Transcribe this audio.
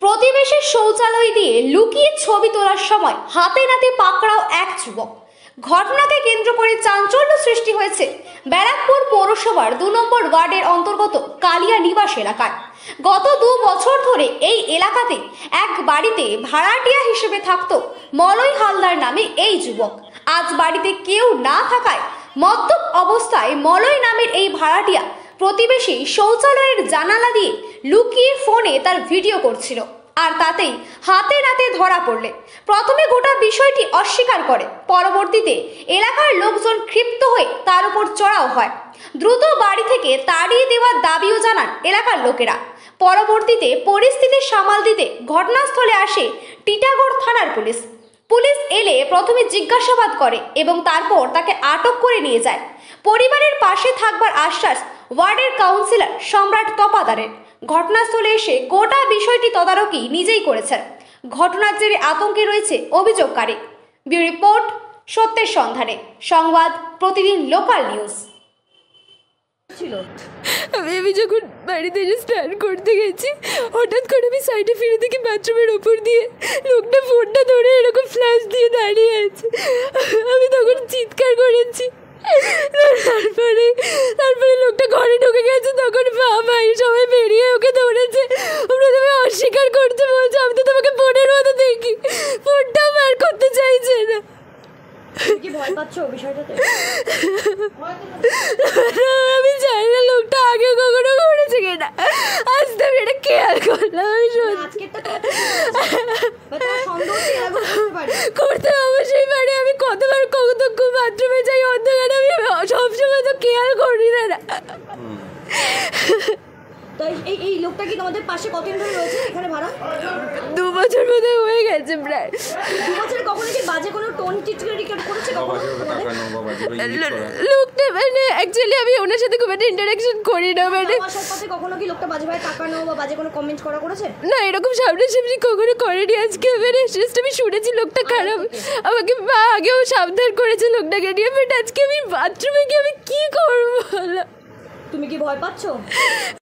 প্রতিবেশীর শৌচালয় দিয়ে লুকিয়ে ছবি তোলার সময় হাতে নাতে পাকড়াও এক যুবক। ঘটনাকে কেন্দ্র করে চাঞ্চল্য সৃষ্টি হয়েছে ব্যারাকপুর পৌরসভার ২ নম্বর ওয়ার্ডের অন্তর্গত কালিয়া নিবাস এলাকায়। গত ২ বছর ধরে এই এলাকাতে এক বাড়িতে ভাড়াটিয়া হিসেবে থাকত মলয় হালদার নামে এই যুবক। আজ বাড়িতে কেউ না থাকায় মদ্যপ অবস্থায় মলয় নামের এই ভাড়াটিয়া প্রতিবেশী শৌচালয়ের জানালা দিয়ে লুকিয়ে ফোনে তার ভিডিও করছিল, আর তাতেই হাতে নাতে ধরা পড়লে প্রথমে গোটা বিষয়টি অস্বীকার করে। পরবর্তীতে এলাকার লোকজন ক্ষিপ্ত হয়ে তার উপর চড়াও হয়। দ্রুত বাড়ি থেকে তাড়িয়ে দেওয়ার দাবিও জানান এলাকার লোকেরা। পরবর্তীতে পরিস্থিতি সামাল দিতে ঘটনাস্থলে আসে টিটাগড় থানার পুলিশ। পুলিশ এলে প্রথমে জিজ্ঞাসাবাদ করে এবং তারপর তাকে আটক করে নিয়ে যায়। পরিবারের পাশে থাকবার আশ্বাস ওয়ার্ডের কাউন্সিলর সম্রাট তপাদারের। ঘটনাস্থলে এসে গোটা বিষয়টি তদারকি নিজেই করেছেন। ঘটনার জেরে আতঙ্কে রয়েছে অভিযোগকারী। ব্যুরো রিপোর্ট, সত্যের সন্ধানে, সংবাদ প্রতিদিন লোকাল নিউজ। আমি যখন বাড়িতে এসে স্নান করতে গেছি, হঠাৎ করে আমি সাইডে ফিরে দেখি বাথরুমের ওপর দিয়ে লোকটা ফোনটা ধরে এরকম ফ্ল্যাশ দিয়ে দাঁড়িয়ে আছে। আমি তখন চিৎকার করেছি। তারপরে লোকটা ঘরে ঢুকে গেছে। তখন ভাই সবাই বেরিয়ে ওকে ধরেছে। প্রথমে অস্বীকার করতে বলছে, আমি তো তোমাকে ফোনের মতো দেখি, ফোনটাও বার করতে চাইছে না। আমি জানি না লোকটা আগে কখনো করেছে কিনা, আজ তো আমি এটা খেয়াল করলাম। আমি করতে অবশ্যই পারি। আমি কতবার কতক্ষণ বাথরুমে যাই অন্ধকারে, আমি সবসময় তো খেয়াল করি না। তো এই লোকটা কি তোমাদের পাশে কতদিন ধরে রয়েছে এখানে ভাড়া? 2 বছর মধ্যে হয়ে গেছে প্রায়। 2 বছর কখনো কি বাজে কোনো টোন টিটকারি করেছে কখনো? লোকটা মানে অ্যাকচুয়ালি আমি ওনার সাথে খুব একটা ইন্টারাকশন করি না। মানে আসার পথে কখনো কি লোকটা বাজে ভাবে টাকা নেওয়া বা বাজে কোনো কমেন্ট করেছে? না, এরকম সামনাসামনি কখনো করেনি। আজকে মানে জাস্ট আমি শুনেছি লোকটা খারাপ, আমাকে মা আগেও সাবধান করেছে লোকটাকে নিয়ে। বাট আজকে আমি বাথরুমে গিয়ে আমি কি করবো? তুমি কি ভয় পাচ্ছ?